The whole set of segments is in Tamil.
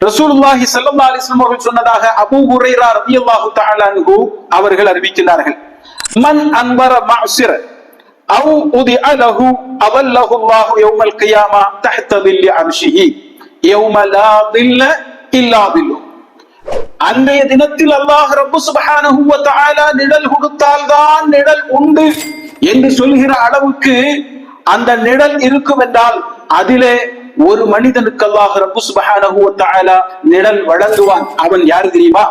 ரசூலுல்லாஹி ஸல்லல்லாஹு அலைஹி வஸல்லம் அவர்கள் சொன்னதாக அபூ ஹுரைரா ரலியல்லாஹு தஆலா அன்ஹு அவர்கள் அறிவிக்கிறார்கள், மன் அன்வர மஅசிர அவ் உதிஅ லஹு அவல்லஹு அல்லாஹு யௌமல் கியாமா தஹ்த தில்லி அர்ஷிஹி யௌம லா தில்ல இல்லா தில்லு. அன்றைய தினத்தில் அல்லாஹ் ரப்பு சுப்ஹானஹு வ தஆலா நிழல் கொடுத்தால்தான் நிழல் உண்டு என்று சொல்கிற அளவுக்கு அந்த நிழல் இருக்கும் என்றால் அதிலே ஒரு மனிதனுக்கு அல்லாஹ் ரப்பு சுப்ஹானஹு வ தஆலா நிழல் வழங்குவான். அவன் யார் தெரியுமா?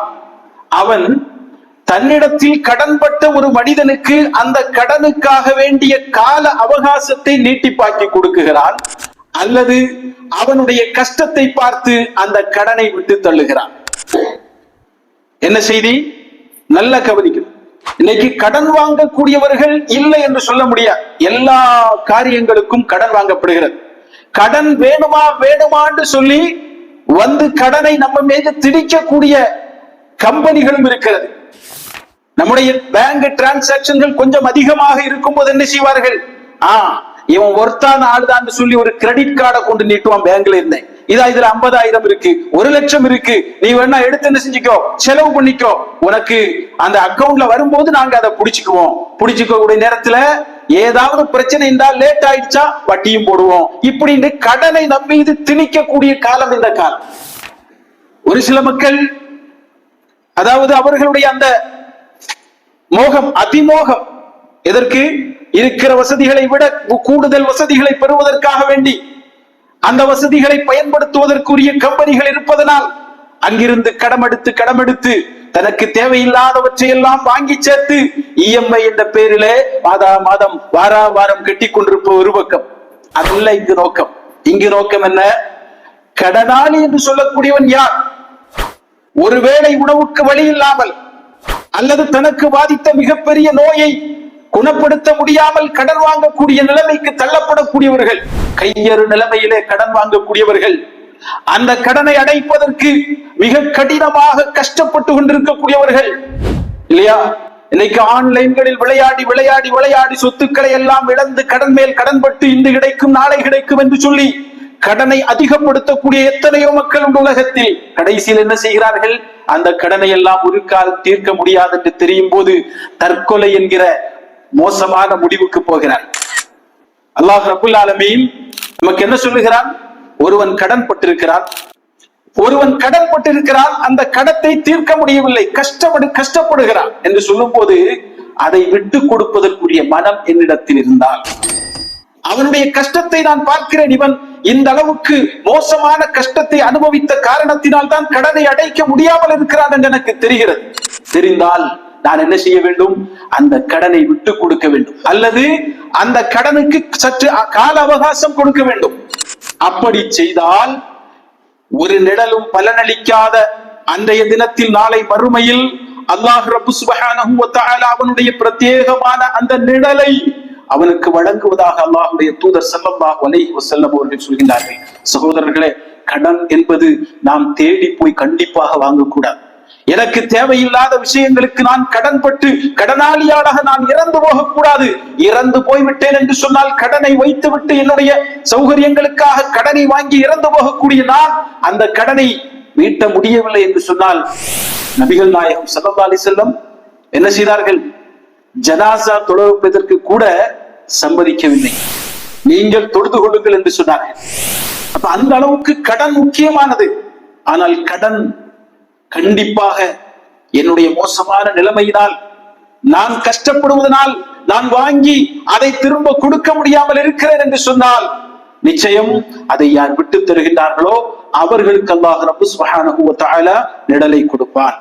அவன் தன்னிடத்தில் கடன்பட்ட ஒரு மனிதனுக்கு அந்த கடனுக்காக வேண்டிய கால அவகாசத்தை நீட்டிப்பாக்கி கொடுக்குகிறான், அல்லது அவனுடைய கஷ்டத்தை பார்த்து அந்த கடனை விட்டு தள்ளுகிறான். என்ன செய்தி? நல்ல கவனிக்கணும். இன்னைக்கு கடன் வாங்கக்கூடியவர்கள் இல்லை என்று சொல்ல முடியாது. எல்லா காரியங்களுக்கும் கடன் வாங்கப்படுகிறது. கடன் வேணுமா வேணுமான்னு சொல்லி வந்து கடனை நம்ம மீது திணிக்கக்கூடிய கம்பெனிகளும் இருக்கிறது. நம்முடைய பேங்க் டிரான்சாக்சன்கள் கொஞ்சம் அதிகமாக இருக்கும் போது என்ன செய்வார்கள்? இவன் ஒருத்தான ஆளுதான் சொல்லி ஒரு கிரெடிட் கார்டை கொண்டு நீட்டுவான். பேங்க்ல இருந்தேன், இதுல 50,000 இருக்கு, 1,00,000 இருக்கு, நீ வேணா எடுத்து என்ன செஞ்சுக்கோ, செலவு பண்ணிக்கோ, உனக்கு அந்த அக்கௌண்ட்ல வரும்போது நாங்க அதை புடிச்சுக்குவோம். புடிச்சுக்க கூடிய நேரத்துல ஏதாவது பிரச்சனை இருந்தால் லேட் ஆயிடுச்சா வட்டியும் போடுவோம். இப்படின்னு கடனை நம்பி இது திணிக்கக்கூடிய காலம் இந்த காலம். ஒரு சில மக்கள், அதாவது அவர்களுடைய அந்த மோகம், அதிமோகம், எதற்கு? இருக்கிற வசதிகளை விட கூடுதல் வசதிகளை பெறுவதற்காக வேண்டி அந்த வசதிகளை பயன்படுத்துவதற்குரிய கம்பெனிகள் இருப்பதனால் அங்கிருந்து கடமெடுத்து தனக்கு தேவையில்லாதவற்றை எல்லாம் வாங்கி சேர்த்து இஎம்ஐ என்ற பேரிலே மாதம் வாரம் கட்டி கொண்டிருப்ப ஒரு பக்கம். அதல்ல இங்கு நோக்கம். இங்கு நோக்கம் என்ன? கடனாளி என்று சொல்லக்கூடியவன் யார்? ஒருவேளை உணவுக்கு வழி இல்லாமல் அல்லது தனக்கு பாதித்த மிகப்பெரிய நோயை குணப்படுத்த முடியாமல் கடன் வாங்கக்கூடிய நிலைமைக்கு தள்ளப்படக்கூடியவர்கள், கையறு நிலைமையிலே கடன் வாங்கக்கூடியவர்கள், அந்த கடனை அடைப்பதற்கு மிக கடினமாக கஷ்டப்பட்டு கொண்டிருக்கக்கூடியவர்கள் இல்லையா? இன்னைக்கு ஆன்லைன்களில் விளையாடி சொத்துக்களை எல்லாம் இழந்து கடன் மேல் கடன் பட்டு இன்று கிடைக்கும் நாளை கிடைக்கும் என்று சொல்லி கடனை அதிகப்படுத்தக்கூடிய எத்தனையோ மக்கள் உள்ள உலகத்தில் கடைசியில் என்ன செய்கிறார்கள்? அந்த கடனை எல்லாம் ஒரு காலம் தீர்க்க முடியாது என்று தெரியும் போது தற்கொலை என்கிற மோசமான முடிவுக்கு போகிறார். அல்லாஹ் ரப்புல் ஆலமீன் நமக்கு என்ன சொல்லுகிறான்? ஒருவன் கடன் பட்டிருக்கிறான், அந்த கடத்தை தீர்க்க முடியவில்லை, கஷ்டப்படுகிறான் என்று சொல்லும் போது அதை விட்டு கொடுப்பதற்குரிய மனம் என்னிடத்தில் இருந்தால், அவனுடைய கஷ்டத்தை நான் பார்க்கிறேன், இவன் இந்த அளவுக்கு மோசமான கஷ்டத்தை அனுபவித்த காரணத்தினால் தான் கடனை அடைக்க முடியாமல் இருக்கிறான் என்று எனக்கு தெரிகிறது. தெரிந்தால் நான் என்ன செய்ய வேண்டும்? அந்த கடனை விட்டு கொடுக்க வேண்டும், அல்லது அந்த கடனுக்கு சற்று கால அவகாசம் கொடுக்க வேண்டும். அப்படி செய்தால் ஒரு நிழலும் பலனளிக்காத அன்றைய தினத்தில், நாளை மறுமையில் அல்லாஹ் ரப்பு சுப்ஹானஹு வ தஆலா அவனுடைய பிரத்யேகமான அந்த நிழலை அவனுக்கு வழங்குவதாக அல்லாஹ்வுடைய தூதர் ஸல்லல்லாஹு அலைஹி வஸல்லம் அவர்கள் சொல்கிறார்கள். சகோதரர்களே, கடன் என்பது நாம் தேடி போய் கண்டிப்பாக வாங்கக்கூடாது. எனக்கு தேவையில்லாத விஷயங்களுக்கு நான் கடன் பட்டு கடனாளியாக நான் இறந்து போகக்கூடாது. இறந்து போய்விட்டேன் என்று சொன்னால், கடனை வைத்து விட்டு என்னுடைய சௌகரியங்களுக்காக கடனை வாங்கி இறந்து போகக்கூடிய நான் அந்த கடனை மீட்ட முடியவில்லை என்று சொன்னால், நபிகள் நாயகம் ஸல்லல்லாஹு அலைஹி வஸல்லம் என்ன செய்தார்கள்? ஜனாசா தொழுவதற்கு கூட சம்மதிக்கவில்லை. நீங்கள் தொழுது கொள்ளுங்கள் என்று சொன்னார்கள். அப்ப அந்த அளவுக்கு கடன் முக்கியமானது. ஆனால் கடன் கண்டிப்பாக என்னுடைய மோசமான நிலைமையினால், நான் கஷ்டப்படுவதனால் நான் வாங்கி அதை திரும்ப கொடுக்க முடியாமல் இருக்கிறேன் என்று சொன்னால், நிச்சயம் அதை யார் விட்டு தருகின்றார்களோ அவர்களுக்கு அல்லாஹ் ரப்பு சுப்ஹானஹு வ தஆலா நிழலை கொடுப்பான்.